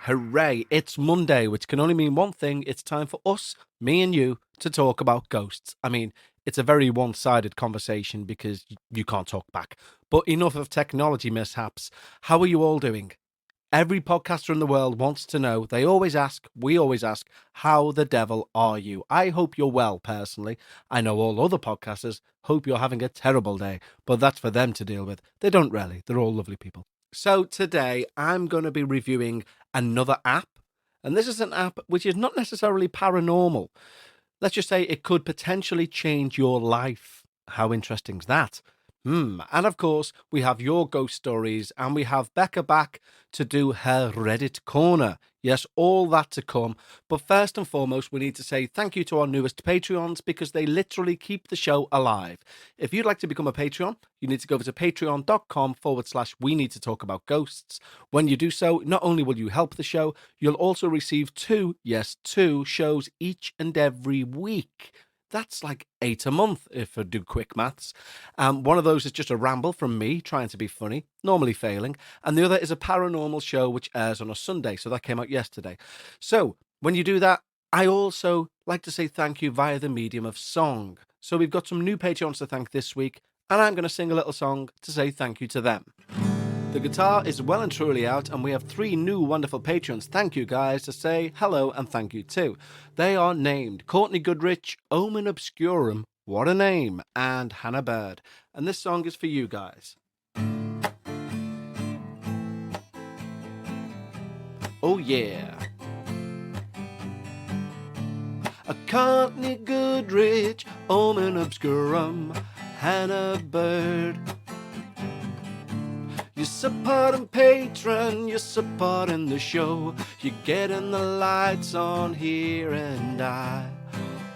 Hooray, it's Monday, which can only mean one thing. It's time for us, me and you, to talk about ghosts. I mean, it's a very one-sided conversation because you can't talk back. But enough of technology mishaps. How are you all doing? Every podcaster in the world wants to know. They always ask, we always ask, how the devil are you? I hope you're well, personally. I know all other podcasters hope you're having a terrible day, but that's for them to deal with. They don't really. They're all lovely people. So today I'm going to be reviewing another app, and this is an app which is not necessarily paranormal. Let's just say it could potentially change your life. How interesting is that? And of course, we have your ghost stories, and we have Becca back to do her Reddit corner. Yes, all that to come. But first and foremost, we need to say thank you to our newest Patreons because they literally keep the show alive. If you'd like to become a Patreon, you need to go over to patreon.com/we need to talk about ghosts. When you do so, not only will you help the show, you'll also receive two shows each and every week. That's like 8 a month, if I do quick maths. One of those is just a ramble from me trying to be funny, normally failing. And the other is a paranormal show which airs on a Sunday. So that came out yesterday. So when you do that, I also like to say thank you via the medium of song. So we've got some new Patreons to thank this week. And I'm going to sing a little song to say thank you to them. The guitar is well and truly out, and we have 3 new wonderful patrons. Thank you, guys, to say hello and thank you too. They are named Courtney Goodrich, Omen Obscurum, what a name, and Hannah Bird. And this song is for you guys. Oh yeah. A Courtney Goodrich, Omen Obscurum, Hannah Bird. You're supporting patron, you're supporting the show, you're getting the lights on here, and I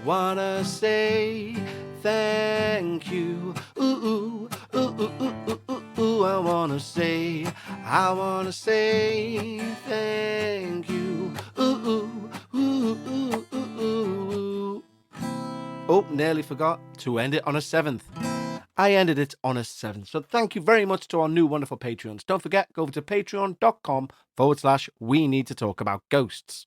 wanna say thank you. Ooh, ooh, ooh, ooh, ooh, ooh, ooh, ooh. I wanna say thank you. Ooh, ooh, ooh, ooh, ooh, ooh. Oh, nearly forgot to end it on a 7th. I ended it on a 7. So thank you very much to our new wonderful Patreons. Don't forget, go over to patreon.com/we need to talk about ghosts.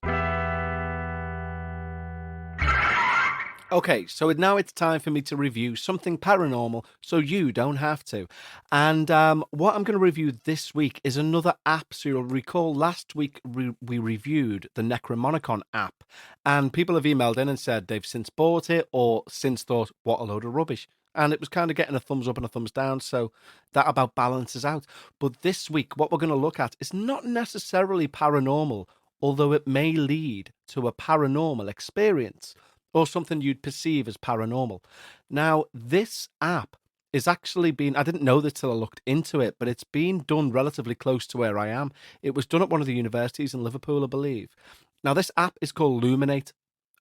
Okay, so now it's time for me to review something paranormal so you don't have to. And what I'm going to review this week is another app. So you'll recall last week we reviewed the Necromonicon app, and people have emailed in and said they've since bought it or since thought, what a load of rubbish. And it was kind of getting a thumbs up and a thumbs down, so that about balances out. But this week, what we're going to look at is not necessarily paranormal, although it may lead to a paranormal experience or something you'd perceive as paranormal. Now, this app is actually I didn't know this till I looked into it, but it's been done relatively close to where I am. It was done at one of the universities in Liverpool, I believe. Now, this app is called Lumenate.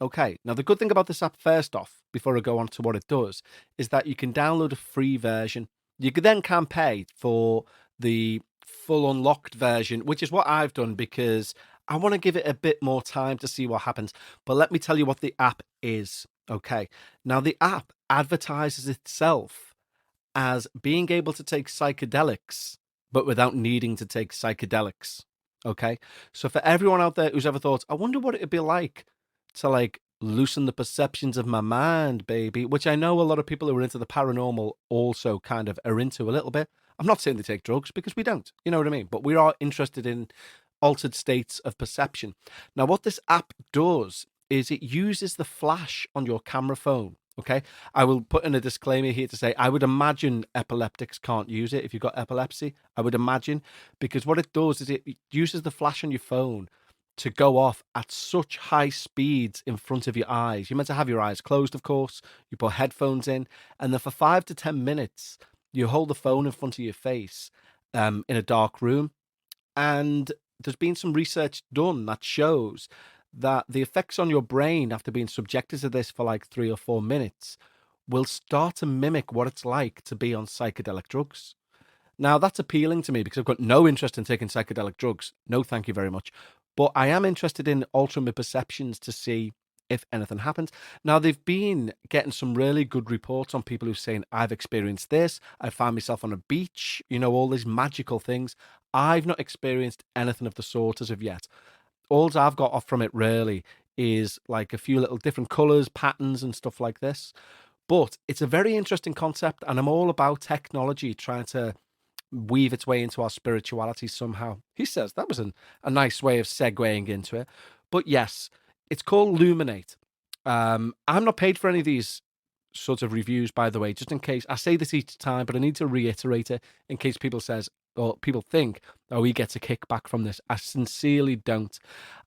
Okay, now the good thing about this app, first off, before I go on to what it does, is that you can download a free version. You then can pay for the full unlocked version, which is what I've done because I want to give it a bit more time to see what happens. But let me tell you what the app is. Okay, now the app advertises itself as being able to take psychedelics, but without needing to take psychedelics. Okay, so for everyone out there who's ever thought, I wonder what it'd be like to like loosen the perceptions of my mind, baby, which I know a lot of people who are into the paranormal also kind of are into a little bit. I'm not saying they take drugs because we don't, you know what I mean? But we are interested in altered states of perception. Now, what this app does is it uses the flash on your camera phone. Okay, I will put in a disclaimer here to say I would imagine epileptics can't use it if you've got epilepsy. I would imagine, because what it does is it uses the flash on your phone to go off at such high speeds in front of your eyes. You're meant to have your eyes closed, of course. You put headphones in, and then for 5 to 10 minutes, you hold the phone in front of your face in a dark room. And there's been some research done that shows that the effects on your brain after being subjected to this for like 3 or 4 minutes will start to mimic what it's like to be on psychedelic drugs. Now, that's appealing to me because I've got no interest in taking psychedelic drugs. No, thank you very much. But I am interested in altering my perceptions to see if anything happens. Now, they've been getting some really good reports on people who are saying, I've experienced this. I found myself on a beach, all these magical things. I've not experienced anything of the sort as of yet. all I've got off from it really is like a few little different colours, patterns, and stuff like this. But it's a very interesting concept, and I'm all about technology trying to weave its way into our spirituality somehow. He says that was a nice way of segueing into it. But yes, it's called Lumenate. I'm not paid for any of these sort of reviews, by the way, just in case. I say this each time, but I need to reiterate it in case people says or people think, oh, he gets a kickback from this. I sincerely don't.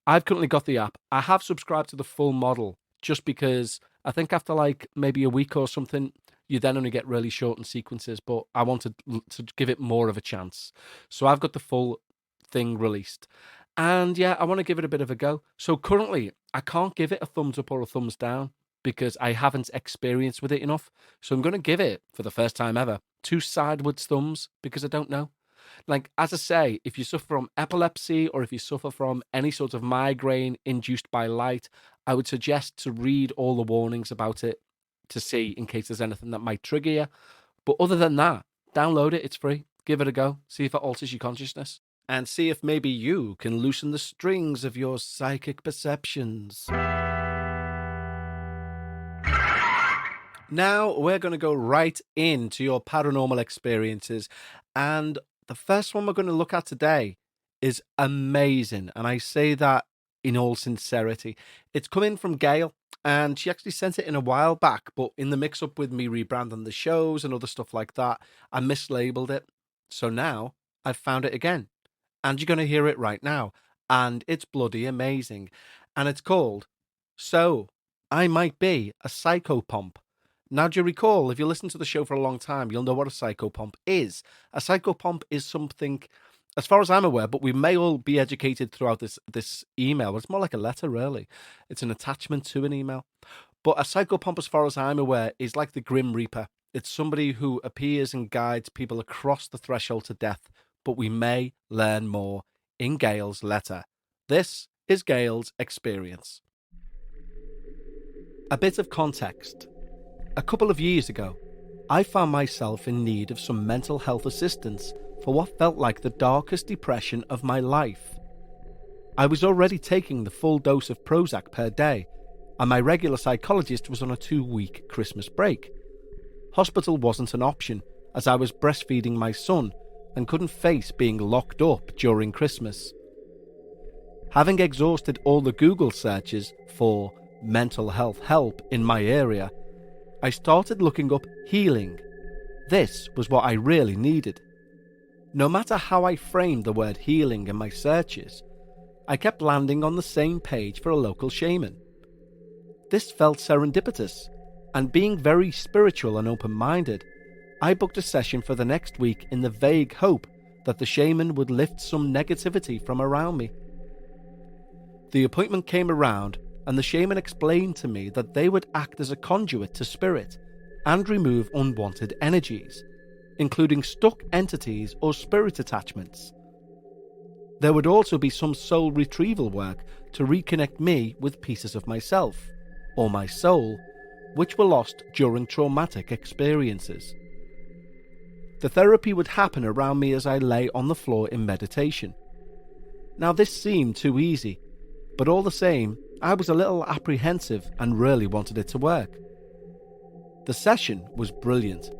I've currently got the app. I have subscribed to the full model just because I think after like maybe a week or something, you then only get really shortened sequences, but I wanted to give it more of a chance. So I've got the full thing released. And yeah, I want to give it a bit of a go. So currently, I can't give it a thumbs up or a thumbs down because I haven't experienced with it enough. So I'm going to give it, for the first time ever, 2 sideways thumbs because I don't know. Like, as I say, if you suffer from epilepsy or if you suffer from any sort of migraine induced by light, I would suggest to read all the warnings about it to see in case there's anything that might trigger you. But other than that, download it. It's free. Give it a go. See if it alters your consciousness. And see if maybe you can loosen the strings of your psychic perceptions. Now we're going to go right into your paranormal experiences. And the first one we're going to look at today is amazing. And I say that in all sincerity. It's coming from Gail, and she actually sent it in a while back, but in the mix up with me rebranding the shows and other stuff like that, I mislabeled it. So now I've found it again, and you're going to hear it right now. And it's bloody amazing. And it's called So I Might Be a Psychopomp. Now, do you recall, if you listen to the show for a long time, you'll know what a psychopomp is. A psychopomp is something, as far as I'm aware, but we may all be educated throughout this email, but it's more like a letter, really. It's an attachment to an email. But a psychopomp, as far as I'm aware, is like the Grim Reaper. It's somebody who appears and guides people across the threshold to death, but we may learn more in Gail's letter. This is Gail's experience. A bit of context. A couple of years ago, I found myself in need of some mental health assistance for what felt like the darkest depression of my life. I was already taking the full dose of Prozac per day, and my regular psychologist was on a 2-week Christmas break. Hospital wasn't an option, as I was breastfeeding my son and couldn't face being locked up during Christmas. Having exhausted all the Google searches for mental health help in my area, I started looking up healing. This was what I really needed. No matter how I framed the word healing in my searches, I kept landing on the same page for a local shaman. This felt serendipitous, and being very spiritual and open-minded, I booked a session for the next week in the vague hope that the shaman would lift some negativity from around me. The appointment came around, and the shaman explained to me that they would act as a conduit to spirit and remove unwanted energies, including stuck entities or spirit attachments. There would also be some soul retrieval work to reconnect me with pieces of myself, or my soul, which were lost during traumatic experiences. The therapy would happen around me as I lay on the floor in meditation. Now this seemed too easy, but all the same, I was a little apprehensive and really wanted it to work. The session was brilliant.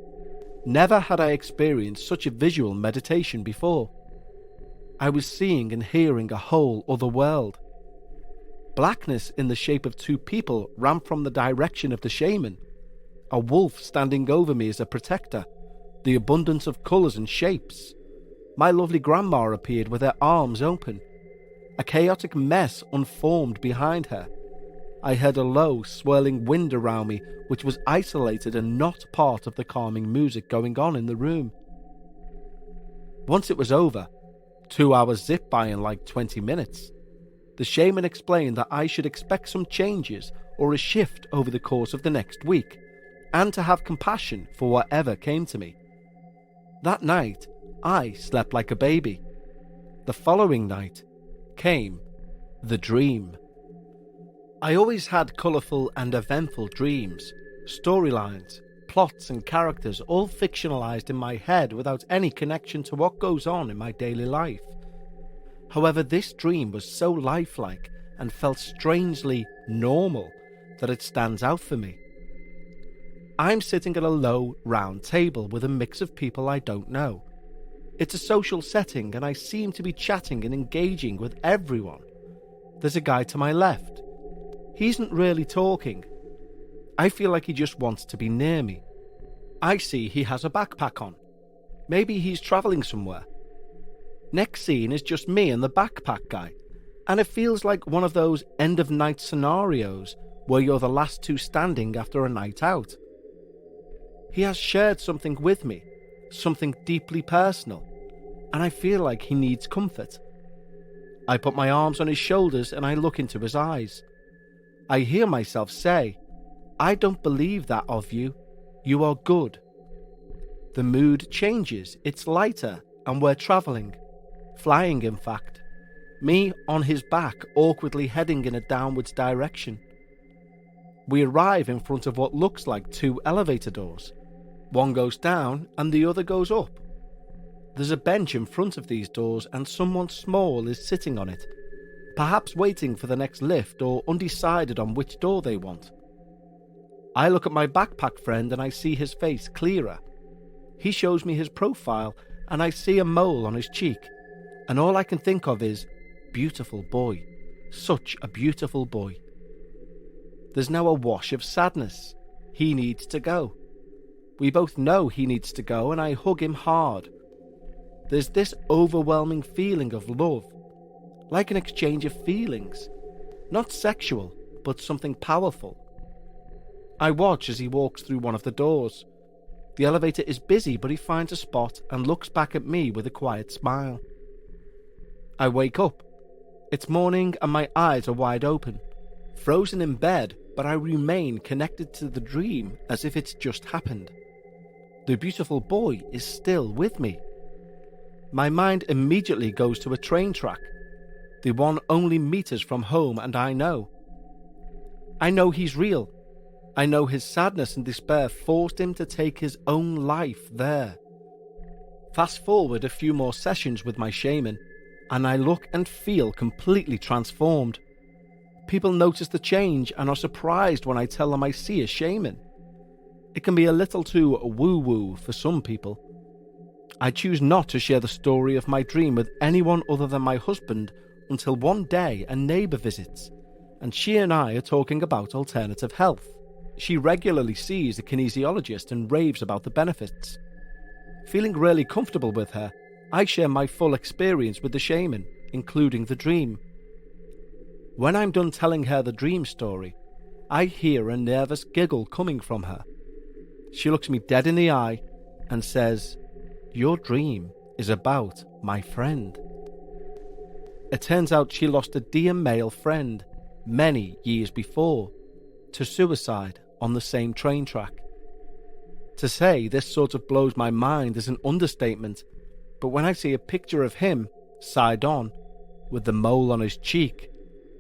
Never had I experienced such a visual meditation before. I was seeing and hearing a whole other world. Blackness in the shape of 2 people ran from the direction of the shaman. A wolf standing over me as a protector. The abundance of colours and shapes. My lovely grandma appeared with her arms open. A chaotic mess unformed behind her. I heard a low, swirling wind around me, which was isolated and not part of the calming music going on in the room. Once it was over, 2 hours zipped by in like 20 minutes. The shaman explained that I should expect some changes or a shift over the course of the next week, and to have compassion for whatever came to me. That night, I slept like a baby. The following night came the dream. I always had colourful and eventful dreams, storylines, plots and characters all fictionalised in my head without any connection to what goes on in my daily life. However, this dream was so lifelike and felt strangely normal that it stands out for me. I'm sitting at a low, round table with a mix of people I don't know. It's a social setting and I seem to be chatting and engaging with everyone. There's a guy to my left. He isn't really talking. I feel like he just wants to be near me. I see he has a backpack on. Maybe he's travelling somewhere. Next scene is just me and the backpack guy, and it feels like one of those end-of-night scenarios where you're the last two standing after a night out. He has shared something with me, something deeply personal, and I feel like he needs comfort. I put my arms on his shoulders and I look into his eyes. I hear myself say, "I don't believe that of you. You are good." The mood changes, it's lighter, and we're travelling. Flying, in fact. Me on his back, awkwardly heading in a downwards direction. We arrive in front of what looks like two elevator doors. One goes down and the other goes up. There's a bench in front of these doors and someone small is sitting on it, perhaps waiting for the next lift or undecided on which door they want. I look at my backpack friend and I see his face clearer. He shows me his profile and I see a mole on his cheek, and all I can think of is, beautiful boy, such a beautiful boy. There's now a wash of sadness. He needs to go. We both know he needs to go and I hug him hard. There's this overwhelming feeling of love, like an exchange of feelings, not sexual, but something powerful. I watch as he walks through one of the doors. The elevator is busy, but he finds a spot and looks back at me with a quiet smile. I wake up. It's morning and my eyes are wide open, frozen in bed, but I remain connected to the dream as if it's just happened. The beautiful boy is still with me. My mind immediately goes to a train track, the one only meters from home, and I know he's real. I know his sadness and despair forced him to take his own life there. Fast forward a few more sessions with my shaman, and I look and feel completely transformed. People notice the change and are surprised when I tell them I see a shaman. It can be a little too woo-woo for some people. I choose not to share the story of my dream with anyone other than my husband until one day a neighbour visits, and she and I are talking about alternative health. She regularly sees a kinesiologist and raves about the benefits. Feeling really comfortable with her, I share my full experience with the shaman, including the dream. When I'm done telling her the dream story, I hear a nervous giggle coming from her. She looks me dead in the eye and says, "Your dream is about my friend." It turns out she lost a dear male friend many years before to suicide on the same train track. To say this sort of blows my mind is an understatement, but when I see a picture of him, side on, with the mole on his cheek,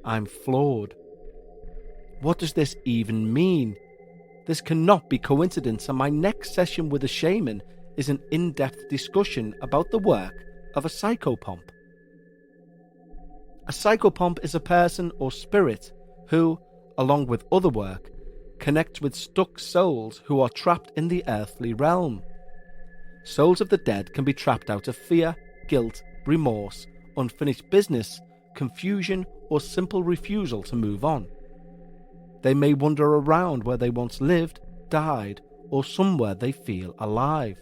I'm floored. What does this even mean? This cannot be coincidence, and my next session with a shaman is an in-depth discussion about the work of a psychopomp. A psychopomp is a person or spirit who, along with other work, connects with stuck souls who are trapped in the earthly realm. Souls of the dead can be trapped out of fear, guilt, remorse, unfinished business, confusion, or simple refusal to move on. They may wander around where they once lived, died, or somewhere they feel alive.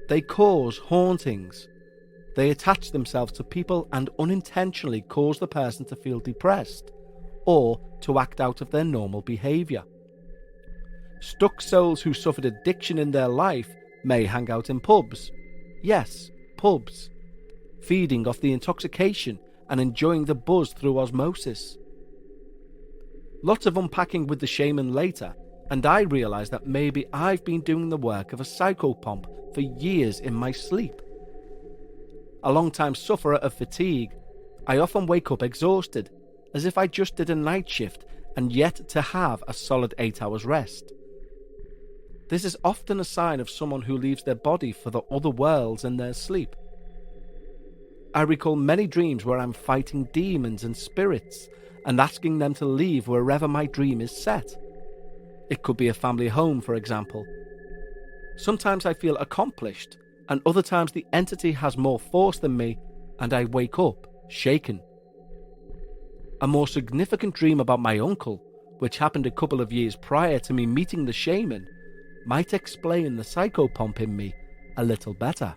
They cause hauntings. They attach themselves to people and unintentionally cause the person to feel depressed or to act out of their normal behaviour. Stuck souls who suffered addiction in their life may hang out in pubs. Yes, pubs. Feeding off the intoxication and enjoying the buzz through osmosis. Lots of unpacking with the shaman later, and I realise that maybe I've been doing the work of a psychopomp for years in my sleep. A long-time sufferer of fatigue, I often wake up exhausted, as if I just did a night shift and yet to have a solid 8 hours rest. This is often a sign of someone who leaves their body for the other worlds in their sleep. I recall many dreams where I'm fighting demons and spirits and asking them to leave wherever my dream is set. It could be a family home, for example. Sometimes I feel accomplished, and other times the entity has more force than me and I wake up shaken. A more significant dream about my uncle, which happened a couple of years prior to me meeting the shaman, might explain the psychopomp in me a little better.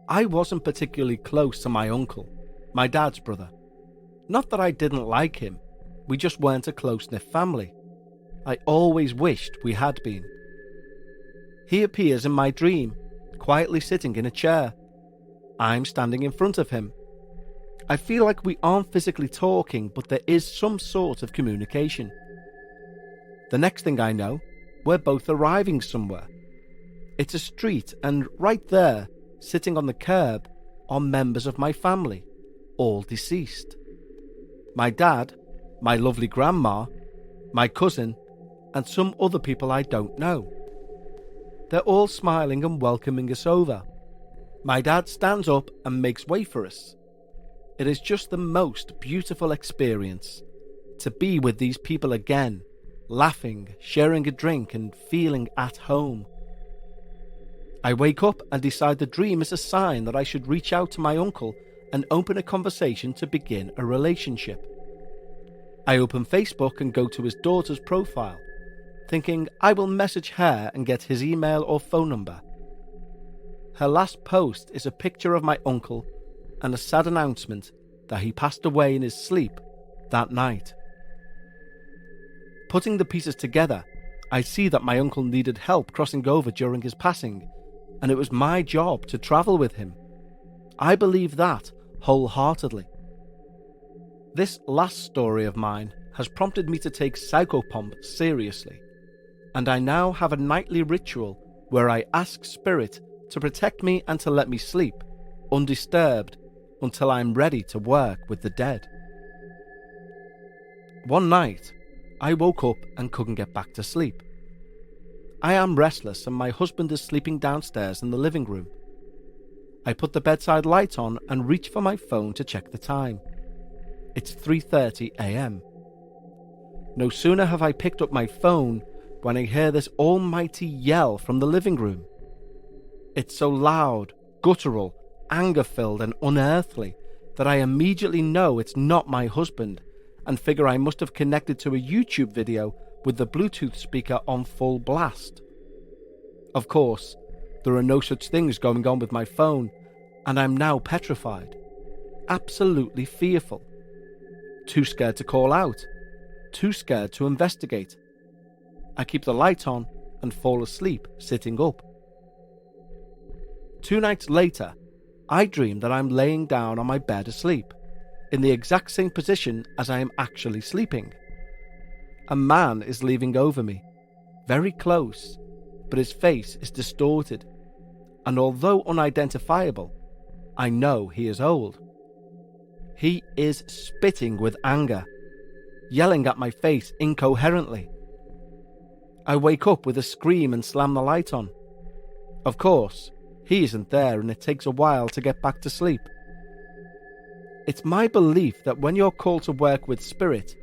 I wasn't particularly close to my uncle, my dad's brother. Not that I didn't like him, we just weren't a close-knit family. I always wished we had been. He appears in my dream, quietly sitting in a chair. I'm standing in front of him. I feel like we aren't physically talking, but there is some sort of communication. The next thing I know, we're both arriving somewhere. It's a street, and right there, sitting on the curb, are members of my family, all deceased. My dad, my lovely grandma, my cousin, and some other people I don't know. They're all smiling and welcoming us over. My dad stands up and makes way for us. It is just the most beautiful experience to be with these people again, laughing, sharing a drink, and feeling at home. I wake up and decide the dream is a sign that I should reach out to my uncle and open a conversation to begin a relationship. I open Facebook and go to his daughter's profile, thinking I will message her and get his email or phone number. Her last post is a picture of my uncle and a sad announcement that he passed away in his sleep that night. Putting the pieces together, I see that my uncle needed help crossing over during his passing, and it was my job to travel with him. I believe that wholeheartedly. This last story of mine has prompted me to take Psychopomp seriously, and I now have a nightly ritual where I ask Spirit to protect me and to let me sleep, undisturbed, until I'm ready to work with the dead. One night, I woke up and couldn't get back to sleep. I am restless and my husband is sleeping downstairs in the living room. I put the bedside light on and reach for my phone to check the time. It's 3:30 a.m. No sooner have I picked up my phone when I hear this almighty yell from the living room. It's so loud, guttural, anger-filled and unearthly that I immediately know it's not my husband and figure I must have connected to a YouTube video with the Bluetooth speaker on full blast. Of course, there are no such things going on with my phone, and I'm now petrified, absolutely fearful. Too scared to call out, too scared to investigate. I keep the light on and fall asleep sitting up. 2 nights later, I dream that I'm laying down on my bed asleep, in the exact same position as I am actually sleeping. A man is leaning over me, very close, but his face is distorted, and although unidentifiable, I know he is old. He is spitting with anger, yelling at my face incoherently. I wake up with a scream and slam the light on. Of course, he isn't there and it takes a while to get back to sleep. It's my belief that when you're called to work with spirit,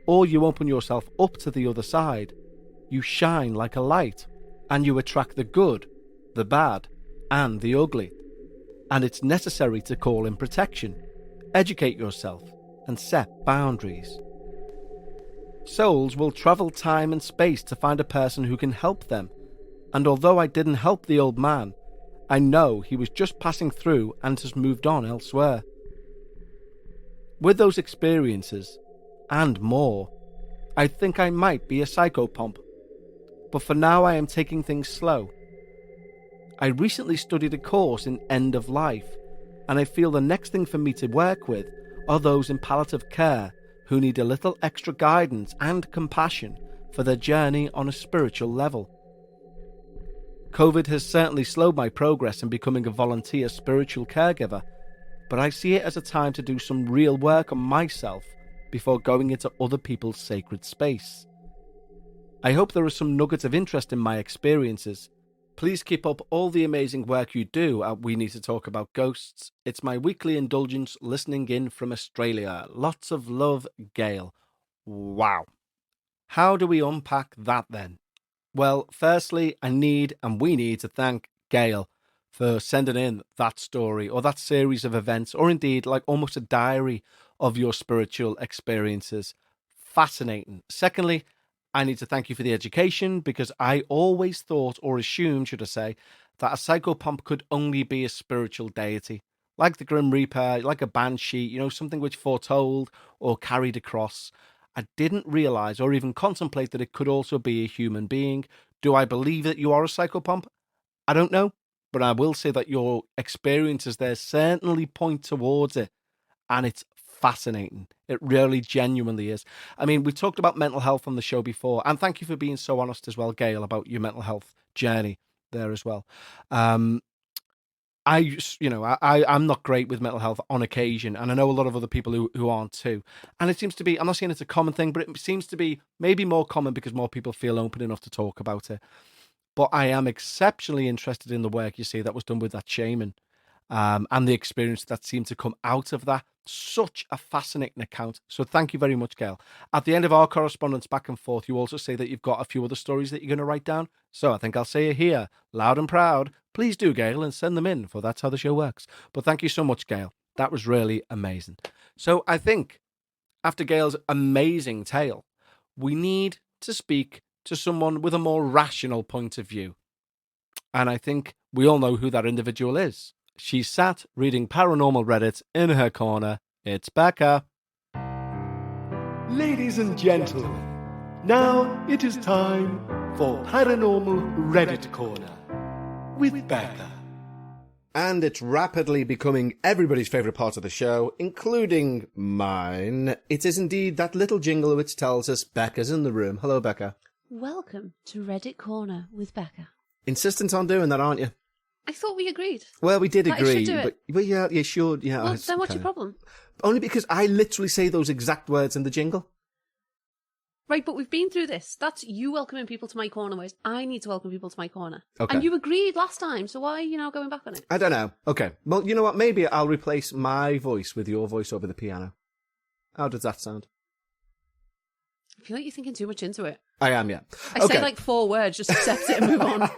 or you open yourself up to the other side, you shine like a light, and you attract the good, the bad, and the ugly. And it's necessary to call in protection, educate yourself, and set boundaries. Souls will travel time and space to find a person who can help them, and although I didn't help the old man, I know he was just passing through and has moved on elsewhere. With those experiences, and more, I think I might be a psychopomp, but for now I am taking things slow. I recently studied a course in end of life, and I feel the next thing for me to work with are those in palliative care who need a little extra guidance and compassion for their journey on a spiritual level. COVID has certainly slowed my progress in becoming a volunteer spiritual caregiver, but I see it as a time to do some real work on myself before going into other people's sacred space. I hope there are some nuggets of interest in my experiences. Please keep up all the amazing work you do at We Need to Talk About Ghosts. It's my weekly indulgence listening in from Australia. Lots of love, Gail. Wow. How do we unpack that then? Well, firstly, we need to thank Gail for sending in that story or that series of events, or indeed like almost a diary of your spiritual experiences. Fascinating. Secondly, I need to thank you for the education, because I always thought, or assumed, should I say, that a psychopomp could only be a spiritual deity, like the Grim Reaper, like a banshee, something which foretold or carried a cross. I didn't realize or even contemplate that it could also be a human being. Do I believe that you are a psychopomp? I don't know, but I will say that your experiences there certainly point towards it, and it's fascinating. It really genuinely is. I mean, we talked about mental health on the show before, and thank you for being so honest as well, Gail, about your mental health journey there as well. I'm not great with mental health on occasion, and I know a lot of other people who aren't too. And it seems to be, I'm not saying it's a common thing, but it seems to be maybe more common because more people feel open enough to talk about it. But I am exceptionally interested in the work you see that was done with that shaman, and the experience that seemed to come out of that. Such a fascinating account. So thank you very much, Gail. At the end of our correspondence back and forth, you also say that you've got a few other stories that you're going to write down. So I think I'll say it here, loud and proud. Please do, Gail, and send them in, for that's how the show works. But thank you so much, Gail. That was really amazing. So I think after Gail's amazing tale, we need to speak to someone with a more rational point of view. And I think we all know who that individual is. She's sat reading paranormal Reddit in her corner. It's Becca. Ladies and gentlemen, now it is time for Paranormal Reddit Corner with Becca. And it's rapidly becoming everybody's favourite part of the show, including mine. It is indeed that little jingle which tells us Becca's in the room. Hello, Becca. Welcome to Reddit Corner with Becca. Insistent on doing that, aren't you? I thought we agreed. Well, we did that agree, I should do it. but yeah, you should. Yeah. Well, then what's your problem? Only because I literally say those exact words in the jingle. Right, but we've been through this. That's you welcoming people to my corner, whereas I need to welcome people to my corner. Okay. And you agreed last time, so why are you now going back on it? I don't know. Okay. Well, you know what? Maybe I'll replace my voice with your voice over the piano. How does that sound? I feel like you're thinking too much into it. I am, yeah. I say like 4 words, just accept it and move on.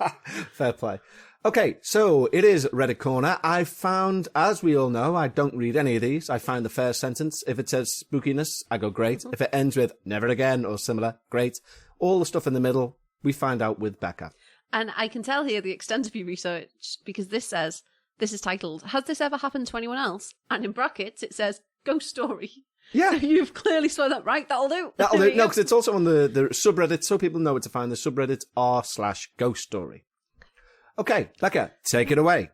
Fair play. Okay, so it is Reddit Corner. I found, as we all know, I don't read any of these. I find the first sentence. If it says spookiness, I go great. Mm-hmm. If it ends with never again or similar, great. All the stuff in the middle, we find out with Becca. And I can tell here the extent of your research, because this is titled, Has This Ever Happened to Anyone Else? And in brackets, it says, Ghost Story. Yeah. So you've clearly spelled that right. That'll do. That'll do. No, because it's also on the subreddit, so people know where to find the subreddit r/ghost story. Okay, Becca, take it away.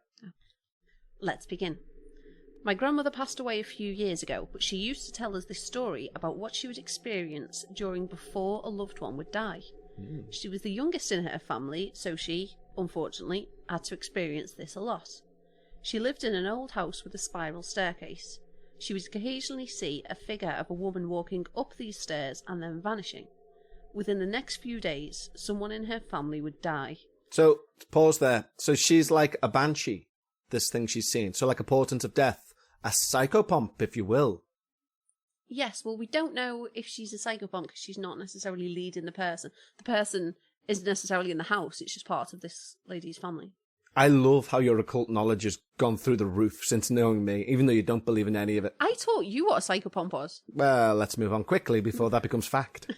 Let's begin. My grandmother passed away a few years ago, but she used to tell us this story about what she would experience before a loved one would die. She was the youngest in her family, so she, unfortunately, had to experience this a lot. She lived in an old house with a spiral staircase. She would occasionally see a figure of a woman walking up these stairs and then vanishing. Within the next few days, someone in her family would die. So, pause there. So she's like a banshee, this thing she's seen. So like a portent of death. A psychopomp, if you will. Yes, well, we don't know if she's a psychopomp because she's not necessarily leading the person. The person isn't necessarily in the house. It's just part of this lady's family. I love how your occult knowledge has gone through the roof since knowing me, even though you don't believe in any of it. I taught you what a psychopomp was. Well, let's move on quickly before that becomes fact.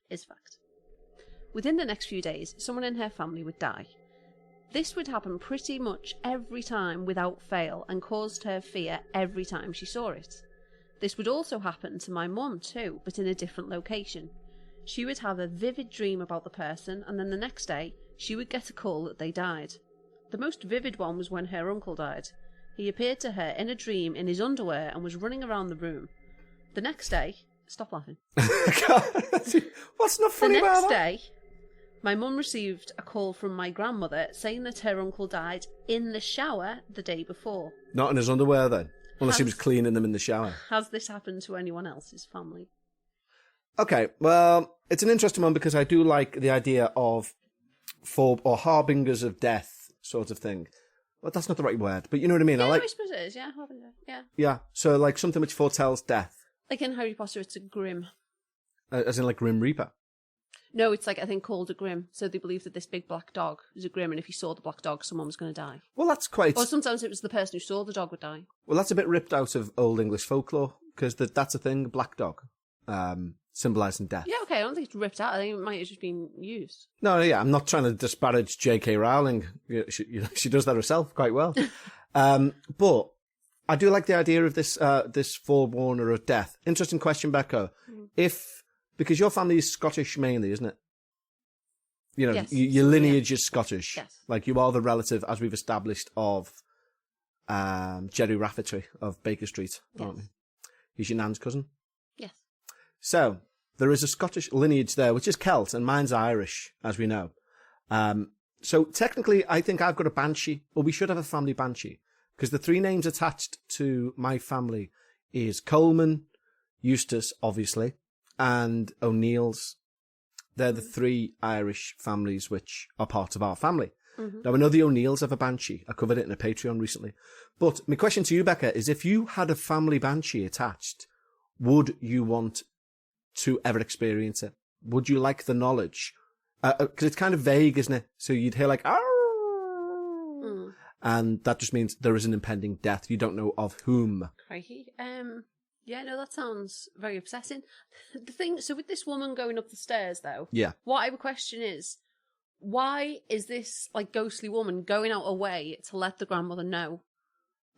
It's fact. Within the next few days, someone in her family would die. This would happen pretty much every time without fail and caused her fear every time she saw it. This would also happen to my mum too, but in a different location. She would have a vivid dream about the person, and then the next day she would get a call that they died. The most vivid one was when her uncle died. He appeared to her in a dream in his underwear and was running around the room. The next day... Stop laughing. What's not funny about that? The next day, my mum received a call from my grandmother saying that her uncle died in the shower the day before. Not in his underwear, then? Unless he was cleaning them in the shower. Has this happened to anyone else's family? Okay, well, it's an interesting one because I do like the idea of or harbingers of death sort of thing. Well, that's not the right word, but you know what I mean. Yeah, I I suppose it is. Yeah, harbinger. Yeah. Yeah, so like something which foretells death, Like in Harry Potter, it's a grim. as in like Grim Reaper. No, it's like I think called a grim. So they believe that this big black dog is a grim, and if you saw the black dog, someone was going to die. Well, that's quite. Or sometimes it was the person who saw the dog would die. Well, that's a bit ripped out of Old English folklore because that's a thing. Black dog, symbolising death. Yeah, okay. I don't think it's ripped out. I think it might have just been used. No, yeah, I'm not trying to disparage J.K. Rowling. She does that herself quite well. But I do like the idea of this forewarner of death. Interesting question, Becca. Because your family is Scottish mainly, isn't it? You know, Yes. your lineage is Scottish. Yes. Like you are the relative, as we've established, of Jerry Rafferty of Baker Street, aren't we? He's your nan's cousin. Yes. So there is a Scottish lineage there, which is Celt, and mine's Irish, as we know. So technically, I think I've got a banshee, or we should have a family banshee, because the three names attached to my family is Coleman, Eustace, obviously, and O'Neill's. They're the three Irish families which are part of our family. Now, I know the O'Neills have a banshee. I covered it in a Patreon recently. But my question to you, Becca, is if you had a family banshee attached, would you want to ever experience it? Would you like the knowledge? Because it's kind of vague, isn't it? So you'd hear like, "Arr!" And that just means there is an impending death. You don't know of whom. Crikey. Yeah, no, that sounds very upsetting. The thing, so with this woman going up the stairs, though, Yeah. what I would question is, why is this like ghostly woman going out her way to let the grandmother know?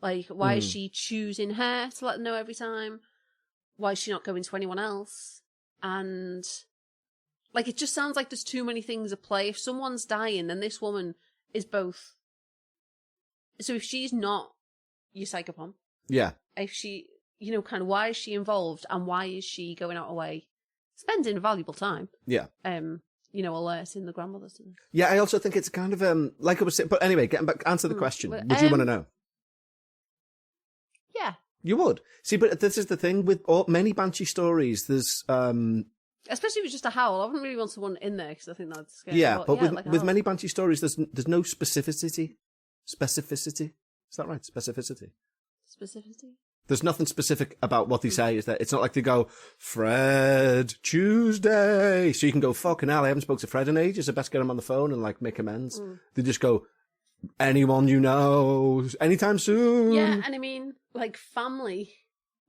Like, why is she choosing her to let them know every time? Why is she not going to anyone else? And like, it just sounds like there's too many things at play. If someone's dying, then this woman is both. So if she's not your psychopomp, Yeah. if she, you know, kind of why is she involved and why is she going out her way, spending valuable time? Yeah. You know, alerting the grandmothers. Yeah, I also think it's kind of, like I was saying, but anyway, getting back, answer the question. Well, Would you want to know? Yeah. You would. See, but this is the thing with many Banshee stories, there's, Especially if it's just a howl. I wouldn't really want someone in there because I think that's scary. yeah, but with, like a with howl. many Banshee stories, there's no specificity. Specificity? Is that right? Specificity. Specificity? There's nothing specific about what they say, is there? It's not like they go, Fred, Tuesday. So you can go, fucking hell, I haven't spoken to Fred in ages. I best get him on the phone and like make amends. They just go, anyone you know, anytime soon. Yeah, and I mean, like family.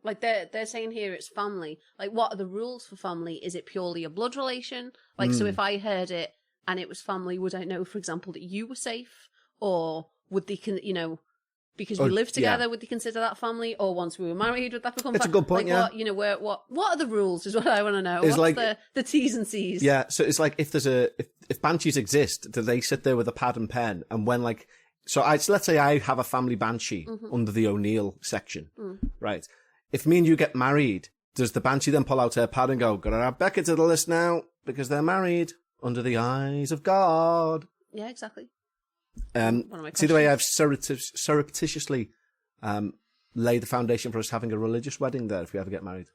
Like they're saying here it's family. Like what are the rules for family? Is it purely a blood relation? Like so if I heard it and it was family, would I know, for example, that you were safe? Or would they, you know, because we live together, would they consider that family? Or once we were married, would that become It's a good point, like, yeah. What, you know, what are the rules is what I want to know. It's What's like- the T's and C's? Yeah, so it's like if there's if Banshees exist, do they sit there with a pad and pen? And when like, so let's say I have a family Banshee under the O'Neill section, right? If me and you get married, does the Banshee then pull out her pad and go, gotta add Becca to the list now because they're married under the eyes of God? Yeah, exactly. See my the way I've surreptitiously laid the foundation for us having a religious wedding there if we ever get married.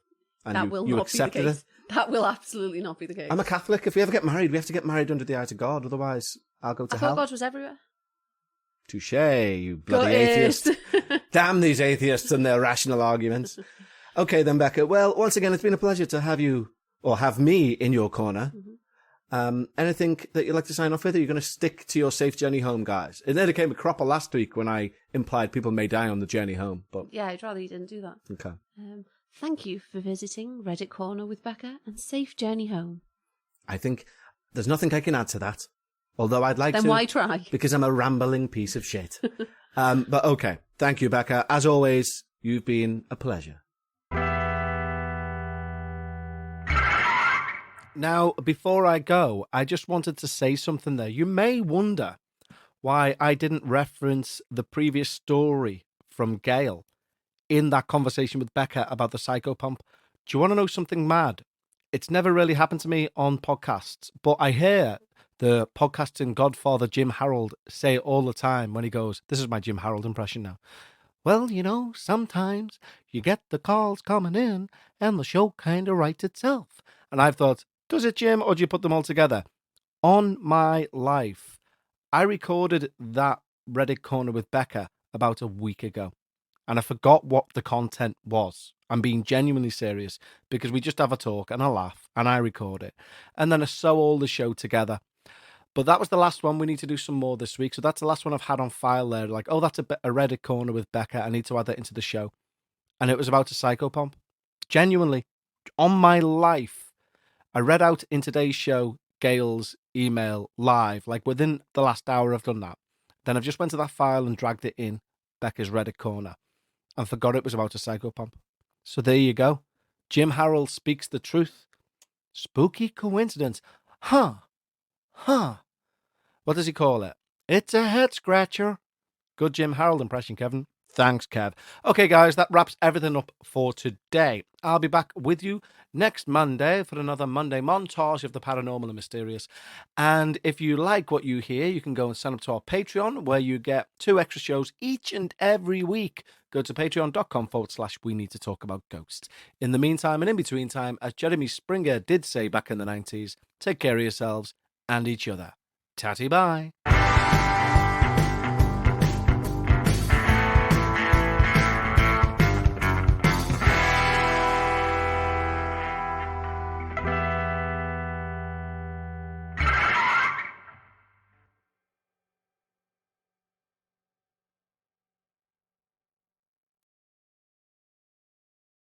And That you will not be the accepted case. it. That will absolutely not be the case. I'm a Catholic. If we ever get married, we have to get married under the eyes of God. Otherwise, I'll go to I hell. thought God was everywhere. Touche, you bloody Got it. atheist. Damn these atheists and their rational arguments. Okay then, Becca. Well, once again, it's been a pleasure to have you, or have me, in your corner. Anything that you'd like to sign off with? Are you going to stick to your safe journey home, guys? It nearly came a cropper last week when I implied people may die on the journey home, but Yeah, I'd rather you didn't do that. okay. Thank you for visiting Reddit Corner with Becca and safe journey home. I think there's nothing I can add to that. Although I'd like Then to. why try? Because I'm a rambling piece of shit. But okay. Thank you, Becca. As always, you've been a pleasure. Now, before I go, I just wanted to say something there. You may wonder why I didn't reference the previous story from Gail in that conversation with Becca about the Psychopomp. Do you want to know something mad? It's never really happened to me on podcasts, but I hear the podcasting godfather Jim Harold say it all the time when he goes, this is my Jim Harold impression now. Well, you know, sometimes you get the calls coming in and the show kind of writes itself. And I've thought, does it, Jim, or do you put them all together? on my life. I recorded that Reddit Corner with Becca about a week ago, and I forgot what the content was. I'm being genuinely serious, because we just have a talk and a laugh, and I record it, and then I sew all the show together. But that was the last one. We need to do some more this week. So that's the last one I've had on file there. Like, oh, that's a Reddit Corner with Becca. I need to add that into the show. And it was about a Psychopomp. Genuinely, on my life, I read out in today's show Gail's email live. Like, within the last hour, I've done that. Then I've just went to that file and dragged it in Becca's Reddit Corner and forgot it was about a Psychopomp. So there you go. Jim Harrell speaks the truth. Spooky coincidence. Huh. What does he call it? It's a head scratcher. Good Jim Harrell impression, Kevin. Thanks, Kev. Okay, guys, that wraps everything up for today. I'll be back with you next Monday for another Monday montage of the paranormal and mysterious. And if you like what you hear, you can go and sign up to our Patreon, where you get 2 extra shows each and every week. Go to patreon.com/we need to talk about ghosts. In the meantime and in between time, as Jeremy Springer did say back in the 90s, take care of yourselves and each other. Tatty bye.